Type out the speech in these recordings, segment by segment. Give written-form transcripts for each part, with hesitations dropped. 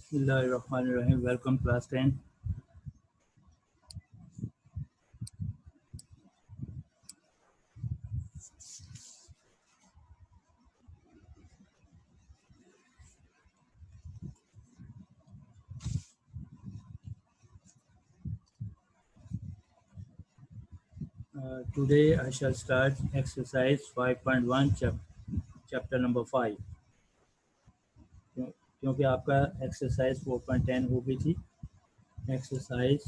Bismillahirrahmanirrahim. Welcome class 10. Today I shall start exercise 5.1 chapter number 5. क्योंकि आपका exercise 4.10 हो गई थी. Exercise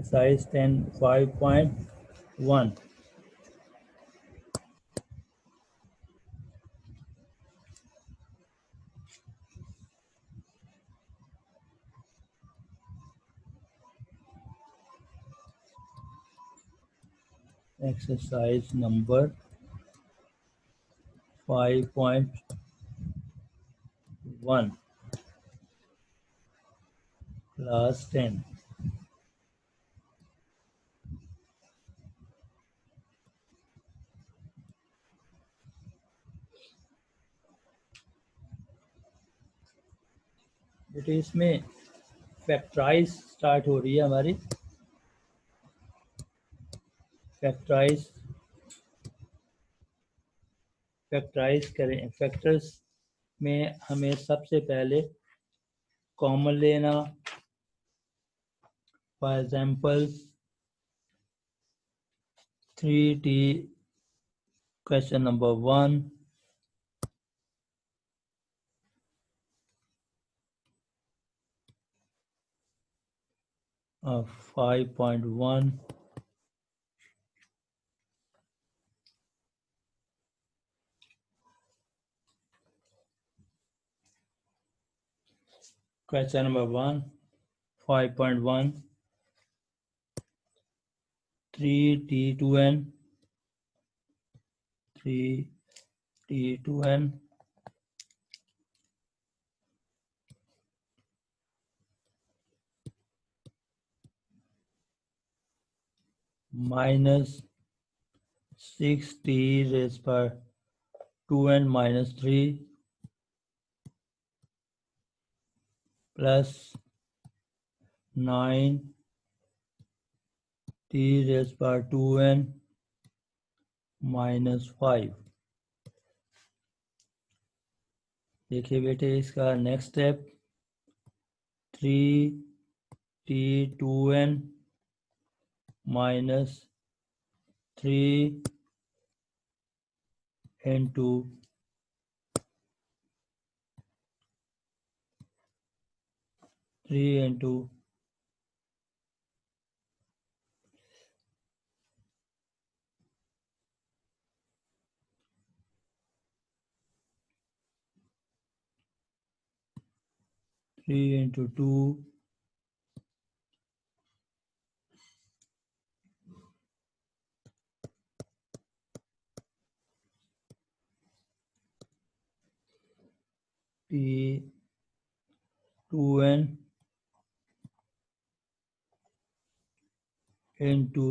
exercise 10 5.1. Exercise number 5.1 class 10. बेटे इसमें फैक्टराइज स्टार्ट हो रही है हमारी. फैक्टराइज करें. फैक्टर्स में हमें सबसे पहले कॉमन लेना. For example 3t question number 1 of 5.1 question number 1 5.1 3t2n minus 6t raised by 2n minus 3 plus 9t raised by 2n minus 5. देखिए बेटे इसका next step 3t2n minus 3 into 3 into 3 into 2 t2n into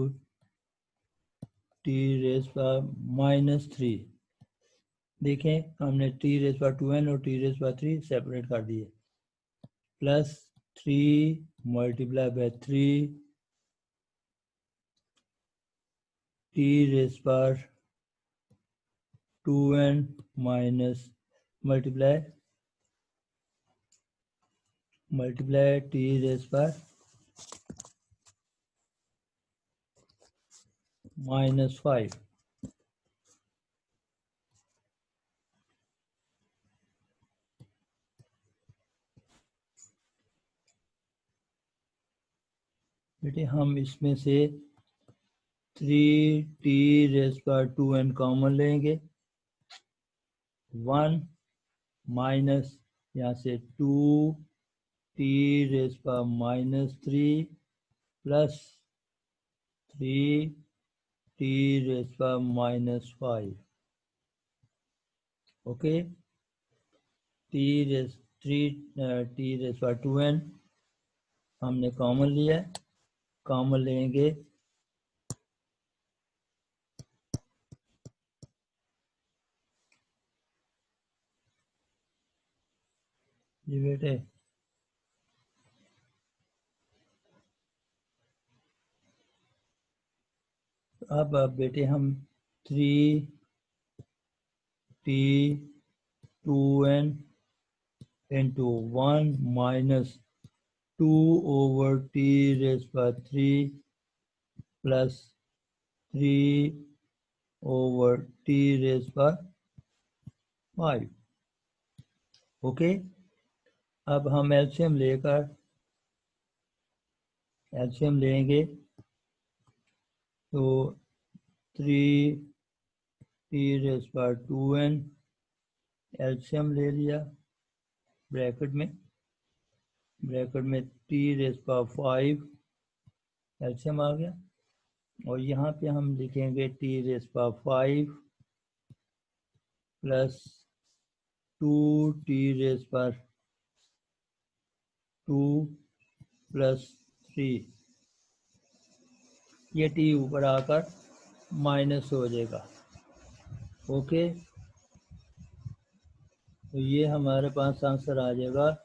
t raised by minus 3. देखें हमने t raised by 2n और t raised by 3 separate कर दिए. Plus 3 multiplied by 3 t raised by 2n minus multiply t raised by minus 5. बेटे हम इसमें से 3t raised by 2n common लेंगे. 1 माइनस यहाँ से 2t raised by minus 3 plus 3 t raised power minus 5. Okay, t raised 3 t raised power 2n हमने common लिया है, कॉमन लेंगे जी बेटे। अब बेटे हम 3t2n into 1 minus 2 over t raised by 3 plus 3 over t raised by 5. Okay, अब हम एलसीएम लेंगे तो 3t raised by 2n LCM ले लिया, ब्रैकेट में t raised by 5 एलसीएम आ गया, और यहाँ पे हम लिखेंगे t raised by 5 plus 2t raised by 2 plus 3, ये t ऊपर आकर माइनस हो जाएगा। ओके, तो ये हमारे पास आंसर आ जाएगा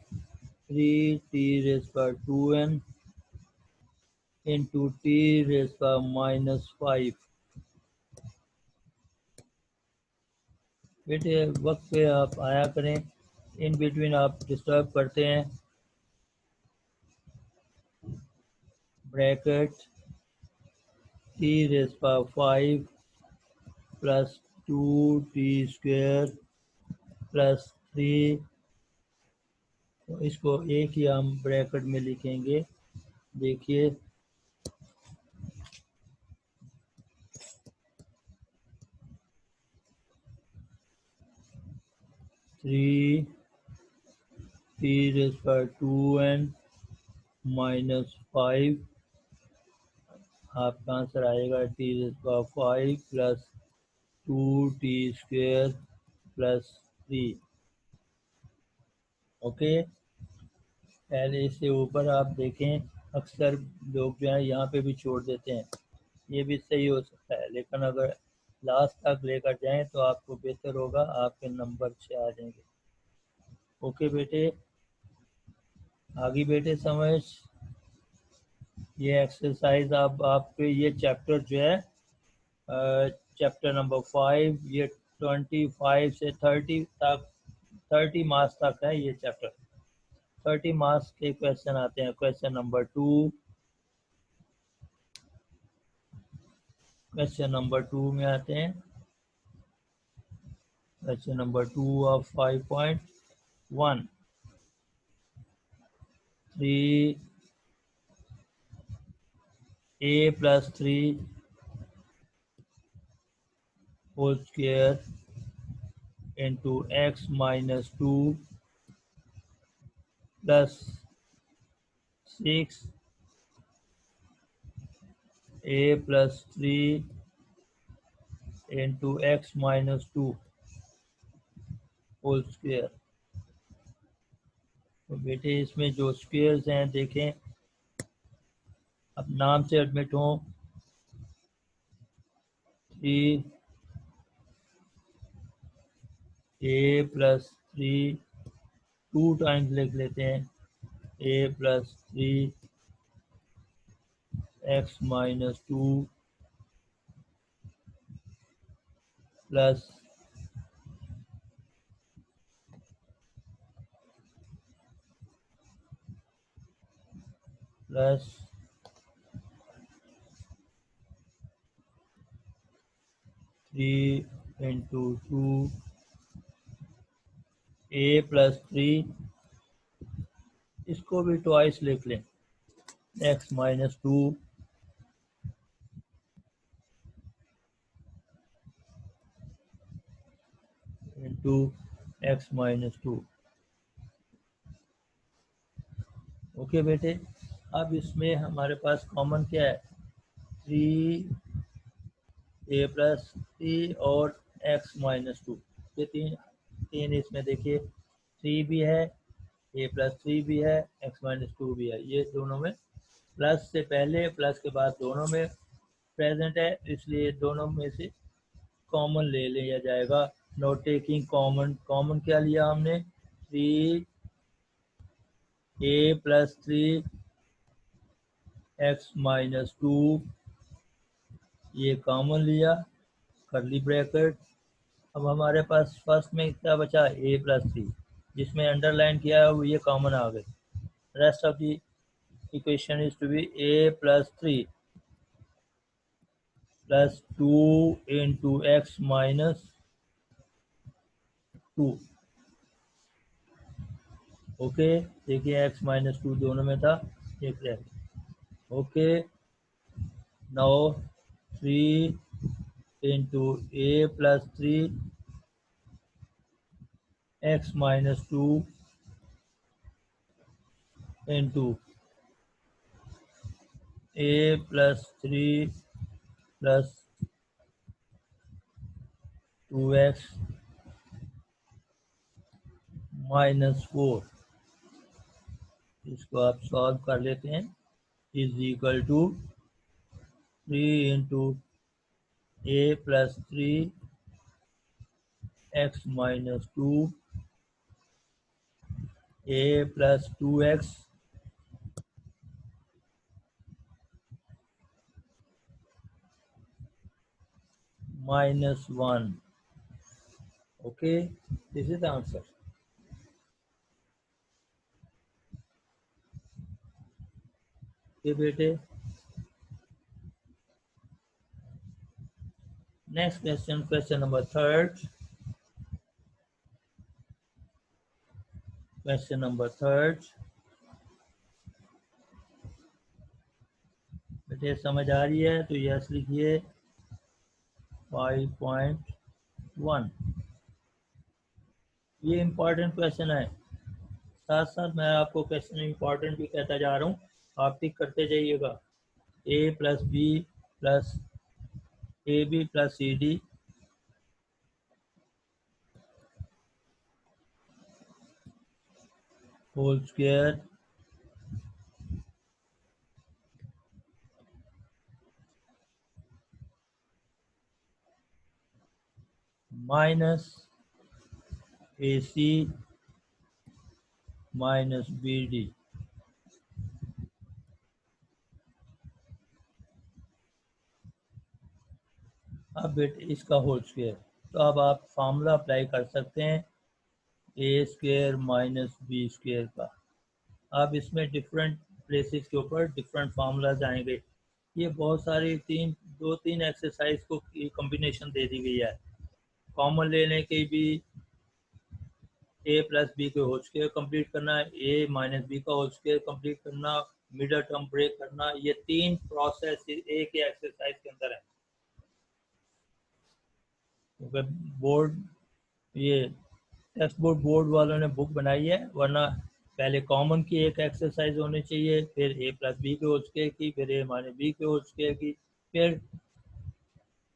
3t raised by 2n into t raised by minus 5। बेटे वक्त पे आप आया करें, इन बिटवीन आप डिस्टर्ब करते हैं। Bracket t raised by 5 plus 2t square plus 3, तो इसको एक ही हम ब्रैकेट में लिखेंगे। देखिए 3t raised by 2n minus 5, आपका आंसर आएगा t raised by 5 plus 2t square plus 3। Okay, पहले इससे ऊपर आप देखें, अक्सर लोग जो है यहाँ पे भी छोड़ देते हैं, ये भी सही हो सकता है, लेकिन अगर लास्ट तक लेकर जाएं तो आपको बेहतर होगा, आपके नंबर अच्छे आ जाएंगे। ओके बेटे, आगे बेटे समझ। ये एक्सरसाइज आपके ये चैप्टर जो है चैप्टर नंबर 5, ये 25 से 30 तक, 30 मार्क्स तक है ये चैप्टर। 30 मार्क्स के क्वेश्चन आते हैं। क्वेश्चन नंबर 2, क्वेश्चन नंबर 2 में आते हैं, question number 2 of 5.1, 3a plus 3 whole square into x minus 2 plus 6a plus 3 into x minus 2 whole square. तो बेटे इसमें जो स्क्वायर्स हैं देखें, अब नाम से एडमिट हो, 3a प्लस 3 2 टाइम्स लिख लेते हैं, a plus 3 x minus 2 plus 3 into 2 a plus 3, इसको भी ट्वाइस लिख लें, x minus 2 into x minus 2। Okay बेटे, अब इसमें हमारे पास कॉमन क्या है, 3a+3 और x-2, ये तीन तीन इसमें देखिए 3 भी है, a+3 भी है, x-2 भी है, ये दोनों में प्लस से पहले प्लस के बाद दोनों में प्रेजेंट है, इसलिए दोनों में से कॉमन ले लिया जाएगा। नॉट टेकिंग कॉमन, कॉमन क्या लिया हमने, 3a+3 x-2, ये कॉमन लिया, करली ब्रैकेट। अब हमारे पास फर्स्ट में क्या बचा, a+3, जिसमें अंडरलाइन किया है वो ये कॉमन आ गए। Rest of the equation is to be a+3 + 2 × x-2। Okay, देखिए x-2 दोनों में था, एक रह गया। Okay, now 3 × a+3 x-2 into a+3 + 2x - 4, इसको आप सॉल्व कर लेते हैं, is equal to 3 × a+3 x-2 a + 2x - 1। Okay, this is the answer. Okay, बेटे, next question, question number 3rd. Question number 3rd. बेटे समझ आ रही है तो यस लिखिए 5.1। ये इम्पोर्टेंट क्वेश्चन है, साथ साथ मैं आपको क्वेश्चन इम्पोर्टेंट भी कहता जा रहा हूँ, आप टिक करते जाइएगा। a + b + ab + cd whole square minus AC - BD। अब बेटे इसका होल स्क्वायर, तो अब आप फार्मूला अप्लाई कर सकते हैं a² - b² का। अब इसमें डिफरेंट प्लेसेस के ऊपर डिफरेंट फार्मूलाज आएंगे। ये बहुत सारी दो तीन एक्सरसाइज को कॉम्बिनेशन दे दी गई है। कॉमन लेने के भी a + b के होल स्क्वायर कंप्लीट करना, a - b का होल स्क्वायर कंप्लीट करना, मिडल टर्म ब्रेक करना, ये तीन प्रोसेस एक ही एक्सरसाइज के अंदर है। बोर्ड, ये टेक्स्ट बोर्ड वालों ने बुक बनाई है, वरना पहले कॉमन की एक एक्सरसाइज होनी चाहिए, फिर a + b के होल स्क्वायर की, फिर a - b के होल स्क्वायर की, फिर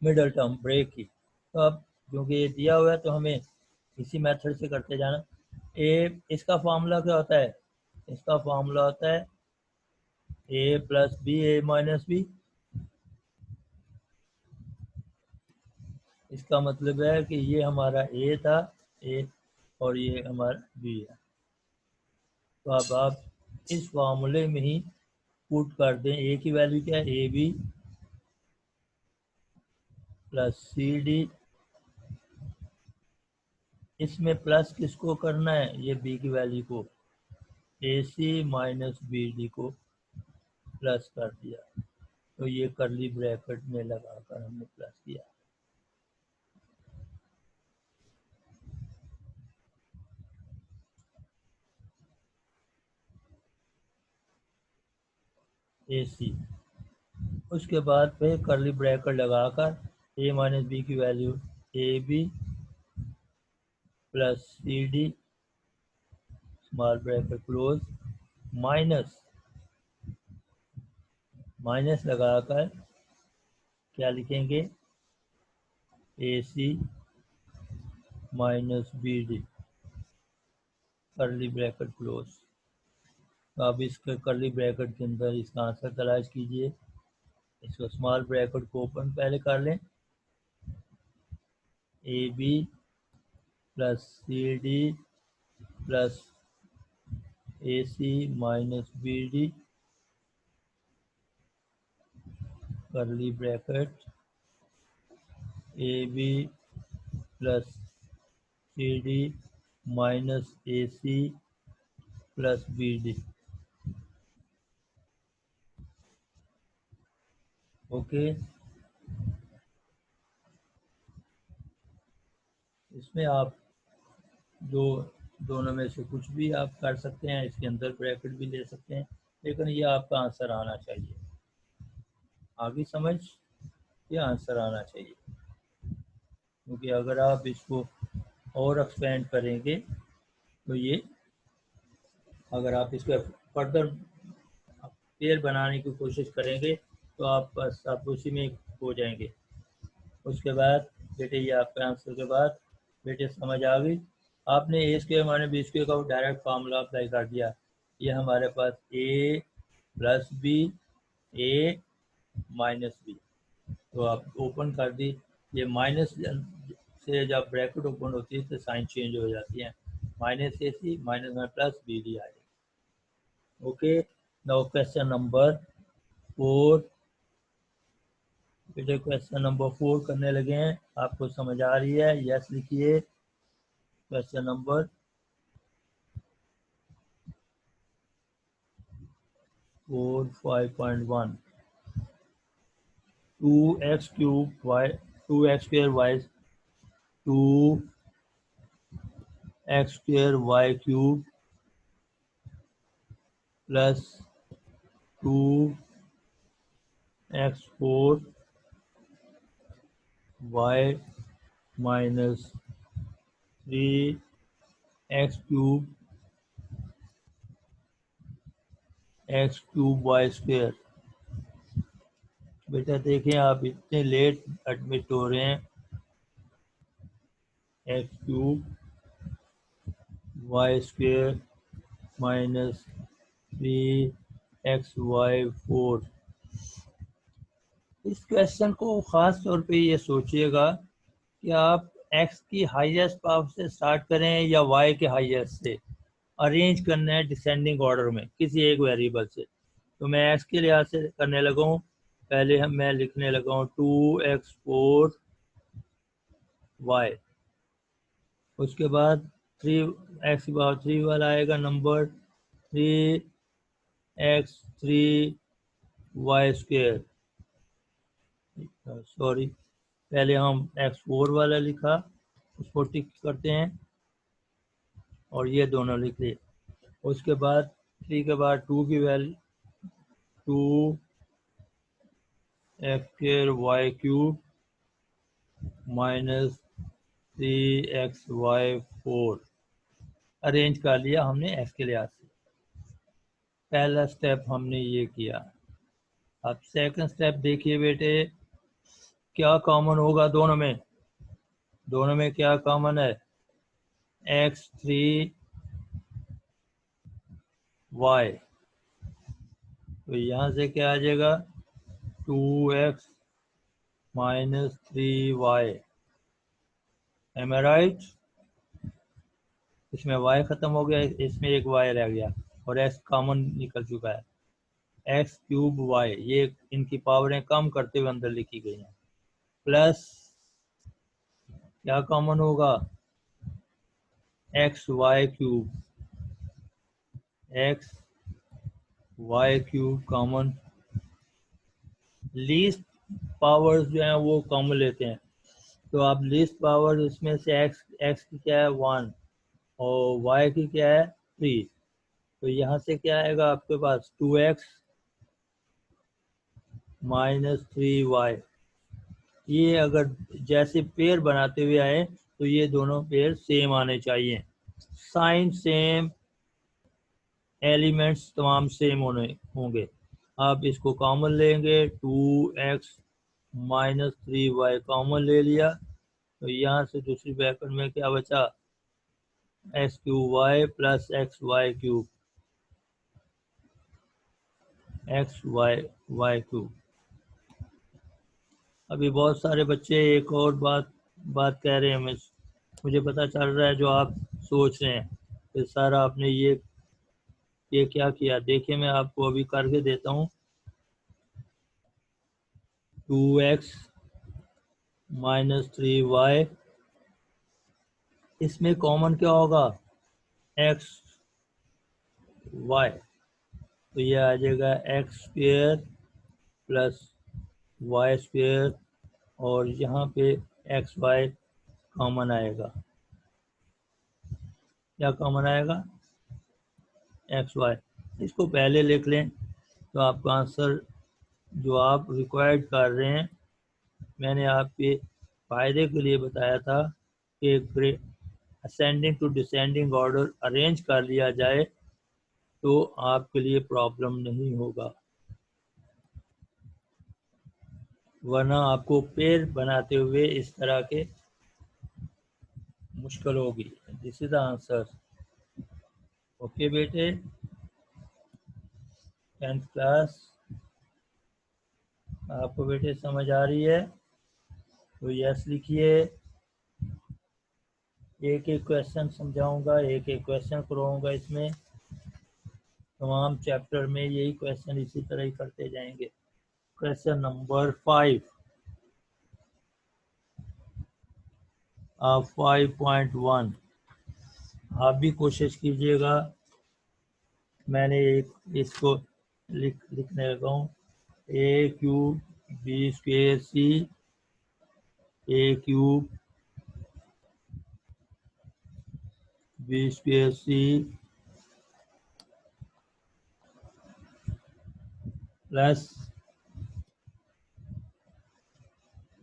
मिडल टर्म ब्रेक की। तो अब क्योंकि ये दिया हुआ है तो हमें इसी मेथड से करते जाना। इसका फार्मूला क्या होता है, इसका फार्मूला होता है a + b a - b। इसका मतलब है कि ये हमारा a था, a, और ये हमारा b है। तो अब आप इस फार्मूले में ही पुट कर दें, a की वैल्यू क्या है, ab + cd। इसमें प्लस किसको करना है, ये b की वैल्यू को, AC - BD को प्लस कर दिया, तो ये करली ब्रैकेट में लगाकर हमने प्लस किया। AC, उसके बाद फिर करली ब्रैकेट लगाकर a - b की value AB + CD small bracket close minus लगाकर क्या लिखेंगे, AC माइनस BD करली ब्रैकेट क्लोज। अब इसके करली ब्रैकेट के अंदर इसका आंसर तलाश कीजिए। इसको स्मॉल ब्रैकेट को ओपन पहले कर लें, AB plus CD plus AC minus BD करली bracket AB plus CD minus AC plus BD। Okay, इसमें आप जो दोनों में से कुछ भी आप कर सकते हैं, इसके अंदर ब्रैकेट भी ले सकते हैं, लेकिन ये आपका आंसर आना चाहिए। आगे समझ, ये आंसर आना चाहिए, क्योंकि अगर आप इसको और एक्सपेंड करेंगे तो ये, अगर आप इसको फर्दर पेयर बनाने की कोशिश करेंगे तो आप बस आप उसी में हो जाएंगे। उसके बाद बेटे ये आपके आंसर के बाद बेटे समझ आ गई। आपने ए स्क्वायर माइनस बी स्क्वायर का डायरेक्ट फार्मूला अप्लाई कर दिया। ये हमारे पास ए प्लस बी, ए माइनस बी, तो आप ओपन कर दी। ये माइनस से जब ब्रैकेट ओपन होती है तो साइन चेंज हो जाती है, माइनस ए सी माइनस में प्लस बी डी आ जाए। Okay, now question number 4। बेटे क्वेश्चन नंबर 4 करने लगे हैं। आपको समझ आ रही है? यस लिखिए। Question number 4 5.1 2x cube y 2x square y 2x square y cube plus 2x4 y minus 3x cube y square. बेटा देखें, आप इतने लेट एडमिट हो रहे हैं। x cube y square minus 3xy4। इस क्वेश्चन को ख़ास तौर पे ये सोचिएगा कि आप x की हाईएस्ट पावर से स्टार्ट करें या y के हाईएस्ट से। अरेंज करना है डिसेंडिंग ऑर्डर में किसी एक वेरिएबल से। तो मैं x के लिहाज से करने लगा हूँ। पहले मैं लिखने लगा हूँ 2x4 y, उसके बाद 3x की पावर 3 वाला आएगा नंबर 3x3y स्क्वायर। सॉरी, पहले हम x4 वाला लिखा, उसको टिक करते हैं और ये दोनों लिख लिए। उसके बाद 3 के बाद 2 की value 2x square y cube minus 3xy4 arrange कर लिया हमने x के लिहाज से। पहला स्टेप हमने ये किया। अब सेकंड स्टेप देखिए बेटे, क्या कॉमन होगा दोनों में? दोनों में क्या कॉमन है? x3y, तो यहाँ से क्या आ जाएगा 2x माइनस 3y। एम आई राइट? इसमें y खत्म हो गया, इसमें एक y रह गया और x कॉमन निकल चुका है। x क्यूब y, ये इनकी पावरें कम करते हुए अंदर लिखी गई हैं। प्लस क्या कॉमन होगा? X y cube, x y cube common. Least powers जो हैं वो कॉमन लेते हैं, तो आप लीस्ट पावर इसमें से एक्स की क्या है 1 और वाई की क्या है 3, तो यहाँ से क्या आएगा आपके पास 2x माइनस 3y। ये अगर जैसे पेयर बनाते हुए आए तो ये दोनों पेयर सेम आने चाहिए, साइन सेम, एलिमेंट्स तमाम सेम होंगे। आप इसको कॉमन लेंगे 2x -3y कॉमन ले लिया, तो यहाँ से दूसरी ब्रैकेट में क्या बचा, x³ प्लस xy³, xy³ अभी बहुत सारे बच्चे एक और बात कह रहे हैं, मुझे पता चल रहा है जो आप सोच रहे हैं कि सर आपने ये क्या किया। देखिए मैं आपको अभी करके देता हूँ। 2x - 3y, इसमें कॉमन क्या होगा, x y, तो ये आ जाएगा x² प्लस y², और यहाँ पे xy कॉमन आएगा। क्या कॉमन आएगा, xy। इसको पहले लिख लें तो आपका आंसर जो आप रिक्वायर्ड कर रहे हैं, मैंने आपके फायदे के लिए बताया था कि ascending to descending order arrange कर लिया जाए तो आपके लिए प्रॉब्लम नहीं होगा, वरना आपको पेड़ बनाते हुए इस तरह के मुश्किल होगी। This is the answer. Okay बेटे, 10th क्लास आपको बेटे समझ आ रही है तो यस लिखिए। एक एक क्वेश्चन समझाऊंगा, एक एक क्वेश्चन कराऊंगा। इसमें तमाम चैप्टर में यही क्वेश्चन इसी तरह ही करते जाएंगे। क्वेश्चन नंबर 5, 5.1, आप भी कोशिश कीजिएगा। मैंने इसको लिखने लगा हूँ, a³ b²c plus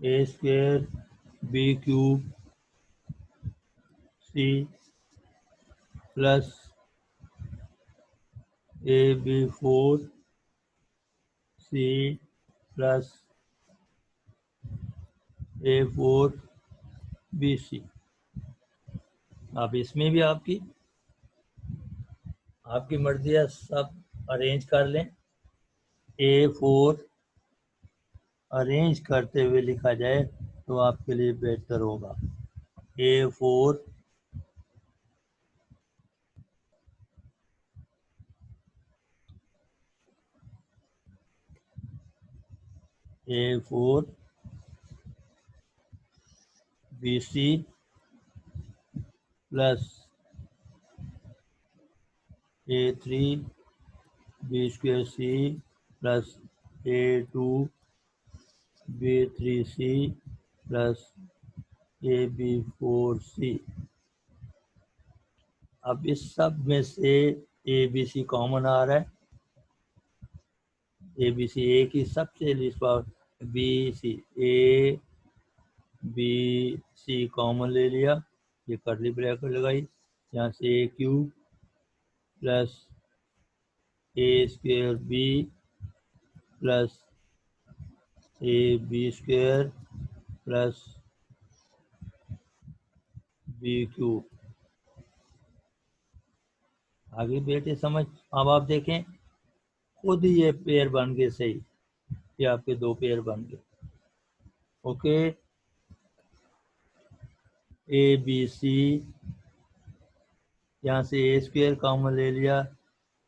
a²b³ plus ab4c plus a4bc। अब इसमें भी आपकी मर्जी है, सब अरेंज कर लें। a4 अरेंज करते हुए लिखा जाए तो आपके लिए बेहतर होगा। a4 bc plus a3b²c plus a2b3c plus ab4c। अब इस सब में से abc कॉमन आ रहा है, abc एक ही सबसे list power bc, a bc common ले लिया, ये कर्ली ब्रैकेट लगाई, यहाँ से a³ plus a²b plus ab² plus b³। आगे बेटे समझ। अब आप देखें खुद ये पेयर बन गए सही, ये आपके दो पेयर बन गए। ओके, abc, यहाँ से a² कॉमन ले लिया,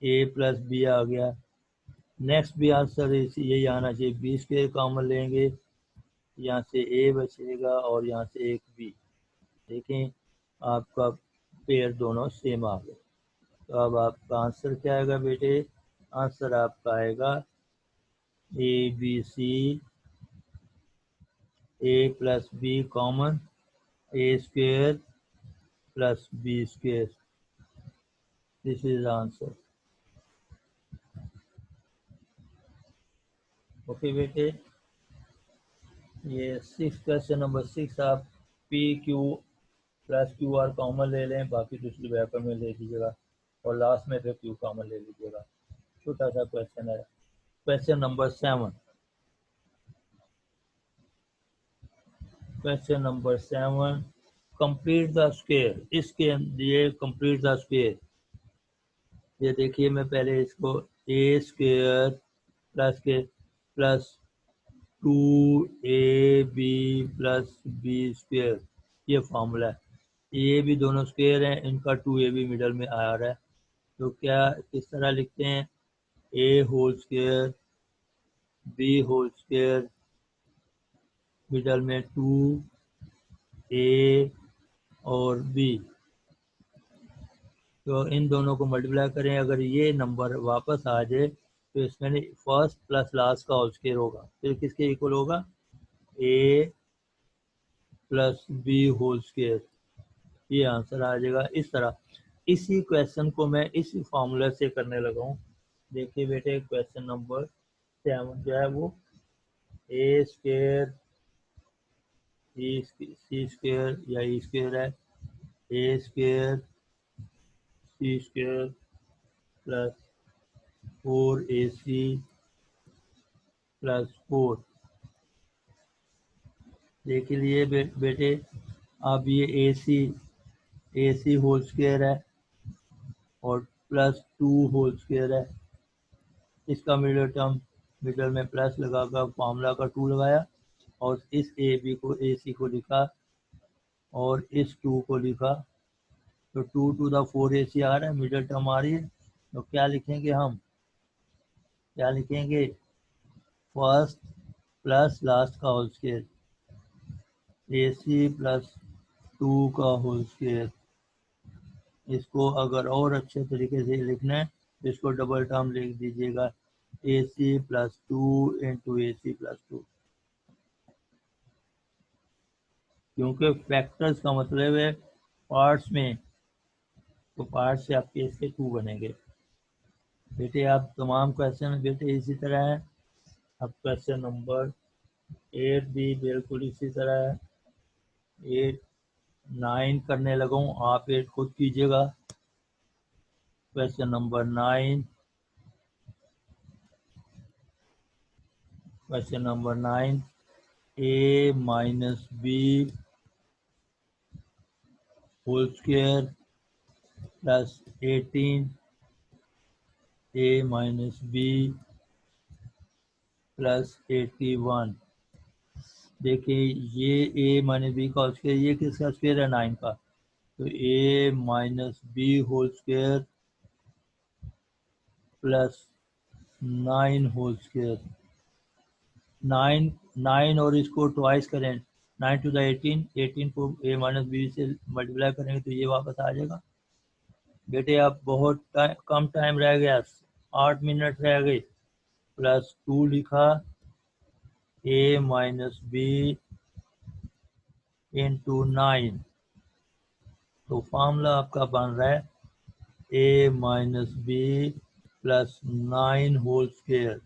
a प्लस b आ गया। नेक्स्ट भी आंसर यही आना चाहिए, b² कॉमन लेंगे, यहाँ से a बचेगा और यहाँ से एक b। देखें आपका पेयर दोनों सेम आ गए। तो अब आपका आंसर क्या आएगा बेटे, आंसर आपका आएगा abc, a plus b common, a² plus b²। This is answer. Okay बेटे, ये 6 क्वेश्चन नंबर 6, आप pq प्लस qr कॉमन ले लें, बाकी दूसरी ब्रैकेट में ले लीजिएगा और लास्ट में फिर q कॉमन ले लीजिएगा। छोटा सा क्वेश्चन है। Question number 7, question number 7, complete the square. इसके लिए कंप्लीट द स्क्वायर, ये देखिए मैं पहले इसको ए स्क्वायर प्लस के plus 2ab plus b square, ये फॉर्मूला है। ये भी दोनों स्क्वायर हैं, इनका 2ab मिडल में आ रहा है, तो क्या किस तरह लिखते हैं, a whole square b whole square middle में 2a और b, तो इन दोनों को मल्टीप्लाई करें, अगर ये नंबर वापस आ जाए तो इसमें फर्स्ट प्लस लास्ट का होल स्क्वायर होगा, फिर किसके इक्वल होगा, a plus b whole square, ये आंसर आ जाएगा। इस तरह इसी क्वेश्चन को मैं इसी फॉर्मूला से करने लगा हूँ। देखिए बेटे क्वेश्चन नंबर 7 जो है वो ए स्क्वायर सी स्क्वायर या ई स्क्वायर है, a square C square plus 4ac plus 4। देखिए लिए बेटे अब ये ए सी होल स्क्वायर है और प्लस 2 होल स्क्वायर है, इसका मिडल में प्लस लगाकर फॉर्मूला का 2 लगाया और इस ए सी को लिखा और इस 2 को लिखा, तो 2 टू द 4ac आ रहा है, मिडल टर्म आ रही है, तो क्या लिखेंगे हम, क्या लिखेंगे, फर्स्ट प्लस लास्ट का होल स्क्वायर, ac प्लस 2 का होल स्क्वायर। इसको अगर और अच्छे तरीके से लिखना है तो इसको डबल टर्म लिख दीजिएगा, ac plus 2 into ac plus 2, क्योंकि फैक्टर्स का मतलब है पार्ट्स में, तो पार्ट से आपके इसके 2 बनेंगे। बेटे आप तमाम क्वेश्चन बेटे इसी तरह है। अब क्वेश्चन नंबर 8 भी बिल्कुल इसी तरह है। 8 9 करने लगा हूँ, आप 8 खुद कीजिएगा। Question number 9, question number 9, a minus b whole square plus 18 a minus b plus 81। देखिए ये a माइनस बी का स्क्वायर, ये किसका स्क्वायर है, 9 का, तो a minus b whole square plus 9 whole square. 9 और इसको ट्वाइस करें, 9 टू द 18 को a माइनस बी से मल्टीप्लाई करेंगे तो ये वापस आ जाएगा। बेटे अब बहुत कम टाइम रह गया, 8 मिनट रह गए, प्लस 2 लिखा a माइनस बी इंटू 9, तो फॉर्मूला आपका बन रहा है a minus b plus 9 whole square.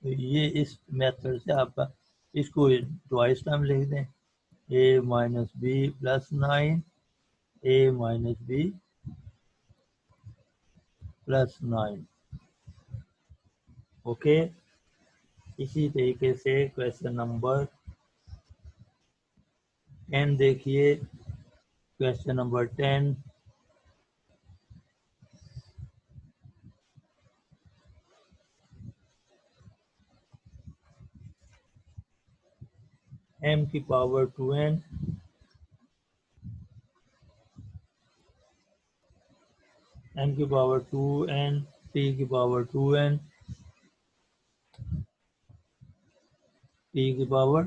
तो ये इस मेथड से आपका इसको ट्वाइस टाइम लिख दें, a minus b plus 9 a minus b plus 9। Okay, इसी तरीके से क्वेश्चन नंबर 10 देखिए। क्वेश्चन नंबर 10, m की पावर 2n m की पावर 2n t की पावर 2n t की पावर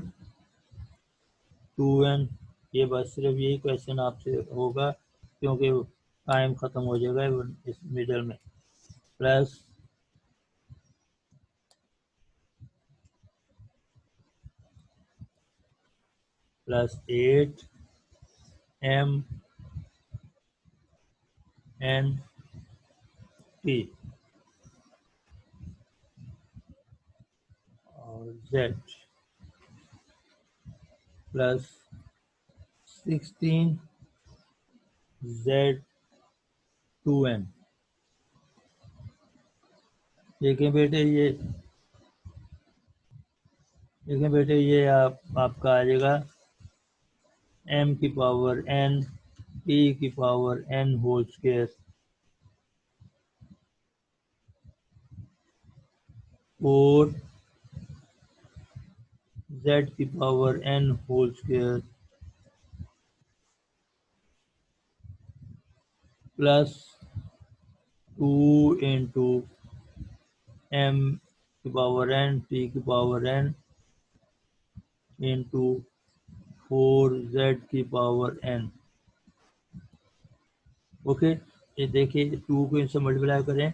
2n। ये बस सिर्फ यही क्वेश्चन आपसे होगा क्योंकि टाइम ख़त्म हो जाएगा इस मिडल में। Plus plus 8 m n t और z प्लस 16 z2n। देखें बेटे देखें बेटे ये आपका आ जाएगा m की पावर n p की पावर n होल स्क्वायर और z की power n whole square plus 2 into m की पावर n p की पावर n इंटू 4z की पावर n। ओके, ये देखिए 2 को इनसे मल्टीप्लाई करें,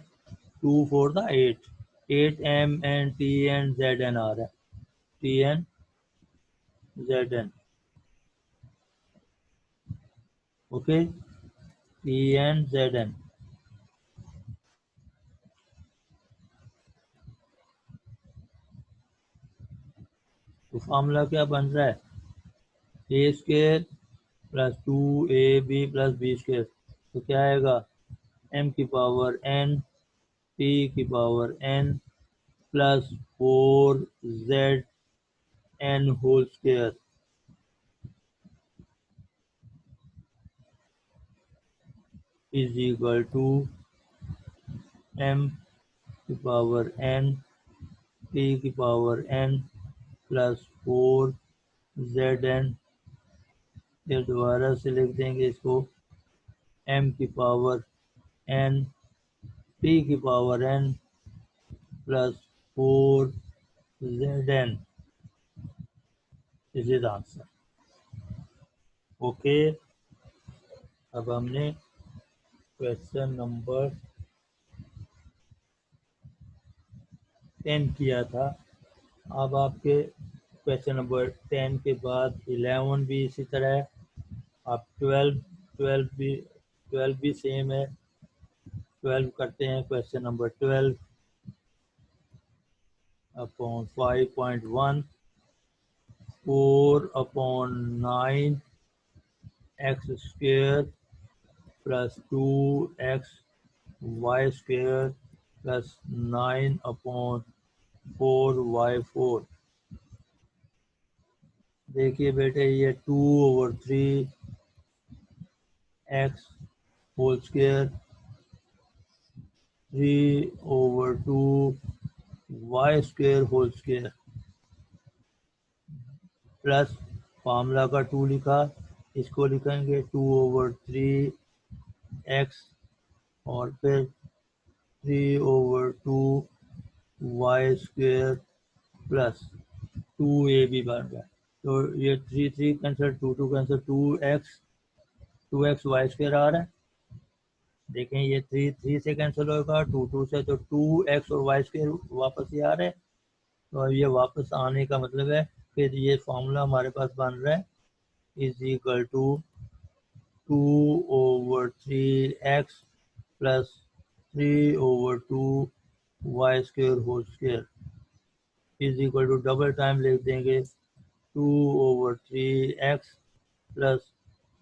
2 4 था 8 m n t n z n आ रहा है, t n z n। Okay, t n z n। तो फॉर्मूला क्या बन रहा है, a square plus 2ab plus b square. तो क्या आएगा, m की पावर n p की power n plus 4z n whole square is equal to m की पावर n p की पावर n प्लस 4zn। फिर दोबारा से लिख देंगे इसको, m की पावर n p की power n plus 4zn is the answer. Okay, अब हमने क्वेश्चन नंबर 10 किया था। अब आपके क्वेश्चन नंबर 10 के बाद 11 भी इसी तरह है। आप 12 भी सेम है। 12 करते हैं, question number 12 upon 5.1 4 upon 9 x square plus 2x y square plus 9 upon 4y4। देखिए बेटे ये 2/3 x whole square 3/2 y square whole square plus formula का 2 लिखा, इसको लिखेंगे 2/3 x और फिर 3/2 वाई स्क्वेयर प्लस 2ab बन गया। तो ये 3 cancel, 2 cancel, 2x y square आ रहा है। देखें ये 3 से कैंसिल होगा, 2 से, तो 2x और वाई स्क्वेयर वापस ही आ रहे हैं। तो ये वापस आने का मतलब है फिर ये फॉर्मूला हमारे पास बन रहा है is equal to 2/3x plus 3/2 y square whole square is equal to double time लिख देंगे 2/3x plus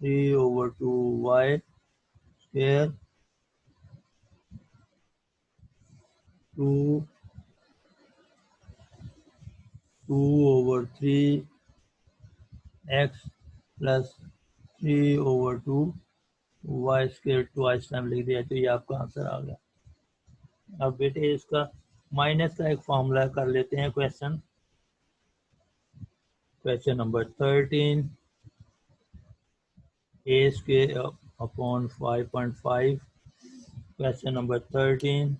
3/2 y square 2/3x plus 3/2 y square twice time लिख दिया, तो ये आपका आंसर आ गया। अब बेटे इसका माइनस का एक फॉर्मूला कर लेते हैं। Question number 13 a square upon 5.5। Question number 13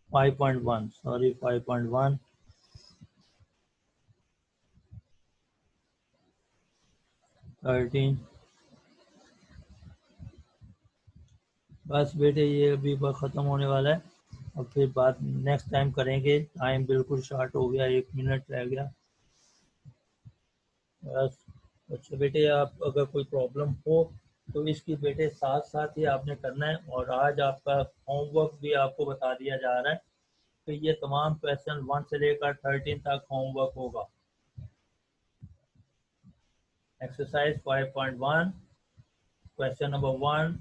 5.1 sorry 5.1 13। बस बेटे ये अभी ख़त्म होने वाला है, और फिर बात नेक्स्ट टाइम करेंगे। टाइम बिल्कुल शॉर्ट हो गया, 1 मिनट रह गया बस। अच्छा बेटे, आप अगर कोई प्रॉब्लम हो तो इसकी बेटे साथ साथ ही आपने करना है। और आज आपका होमवर्क भी आपको बता दिया जा रहा है कि ये तमाम क्वेश्चन 1 से लेकर 13 तक होमवर्क होगा। Exercise 5.1 question number 1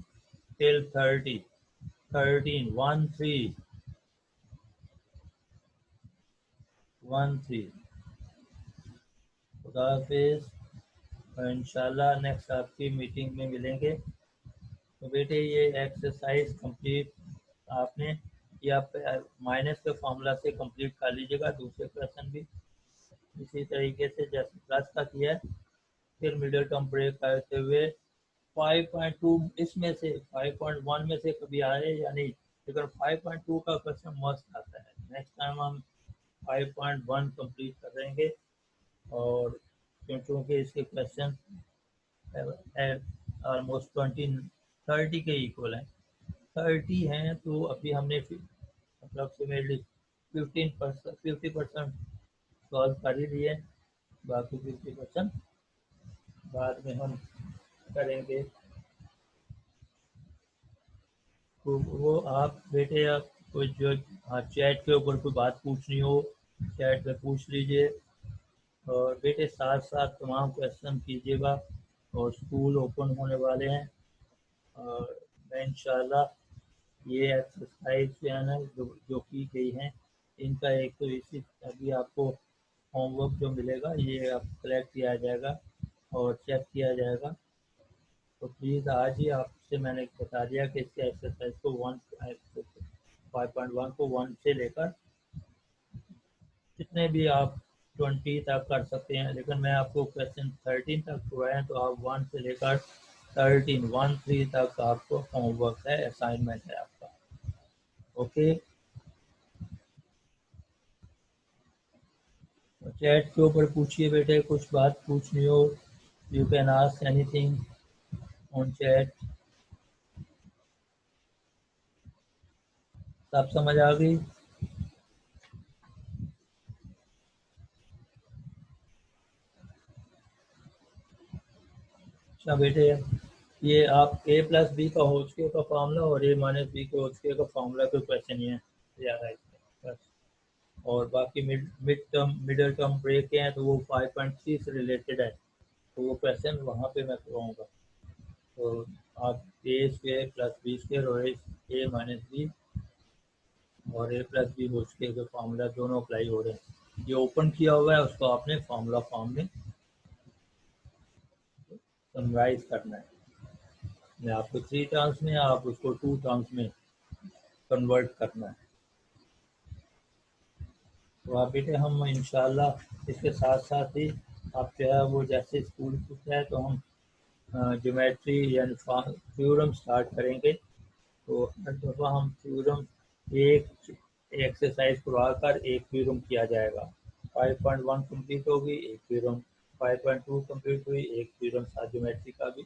till 13 1 3 1 3। खुदा हाफिज़। इंशाल्लाह नेक्स्ट आपकी मीटिंग में मिलेंगे। तो बेटे ये एक्सरसाइज कंप्लीट आपने या माइनस के फॉर्मूला से कंप्लीट कर लीजिएगा। दूसरे क्वेश्चन भी इसी तरीके से जैसे प्लस का किया है, फिर मिडिल टर्म ब्रेक करते हुए 5.2 इसमें से 5.1 में से कभी आए या नहीं, लेकिन 5.2 का क्वेश्चन मस्त आता है। नेक्स्ट टाइम हम 5.1 कंप्लीट करेंगे और क्योंकि इसके क्वेश्चन ऑलमोस्ट 30 के इक्वल हैं, 30 हैं, तो अभी हमने अप्रॉक्सीमेटली 50% सॉल्व कर ही लिए, बाकी 50% बाद में हम करेंगे। तो वो आप बेटे आप कोई जो चैट के ऊपर कोई बात पूछनी हो चैट पे पूछ लीजिए, और बेटे साथ साथ तमाम क्वेश्चन कीजिएगा। और स्कूल ओपन होने वाले हैं और मैं इंशाल्लाह ये एक्सरसाइज जो है ना जो की गई हैं, इनका एक तो इसी अभी आपको होमवर्क जो मिलेगा ये आप कलेक्ट किया जाएगा और चेक किया जाएगा। तो प्लीज़ आज ही आपसे मैंने बता दिया कि इसके एक्सरसाइज को 5.1 को 1 से लेकर जितने भी आप 20 तक कर सकते हैं, लेकिन मैं आपको क्वेश्चन 13 तक छुड़ाए हैं, तो आप 1 से लेकर 13 तक आपको होमवर्क है, असाइनमेंट है आपका। ओके, चैट के ऊपर पूछिए बेटे, कुछ बात पूछनी हो you can ask anything on chat. सब समझ आ गई? अच्छा बेटे, ये आप a प्लस बी का होल स्क्वायर का फॉर्मूला और a माइनस बी के होल स्क्वायर का फॉर्मूला के क्वेश्चन ही है ज़्यादा इसमें बस। और बाकी मिडिल टर्म ब्रेक के हैं तो वो 5.3 से रिलेटेड है, तो वो क्वेश्चन वहाँ पे मैं करवाऊँगा। तो आप a square plus b square और a माइनस बी और a plus b whole square के फॉर्मूला दोनों अप्लाई हो रहे हैं। ये ओपन किया हुआ है, उसको आपने फॉर्मूला फॉर्म में समराइज करना है। मैं आपको 3 टर्म्स में, आप उसको 2 टर्म्स में कन्वर्ट करना है। तो आप बेटे हम इंशाल्लाह इसके साथ साथ ही आप जो है वो जैसे स्कूल खुलता है तो हम ज्योमेट्री यानी थ्योरम स्टार्ट करेंगे। तो हर दफ़ा हम थ्योरम एक एक्सरसाइज करवा कर एक थ्योरम किया जाएगा। 5.1 कंप्लीट होगी, एक थ्योरम 5.2 कंप्लीट हुई, एक थ्योरम साथ ज्योमेट्री का भी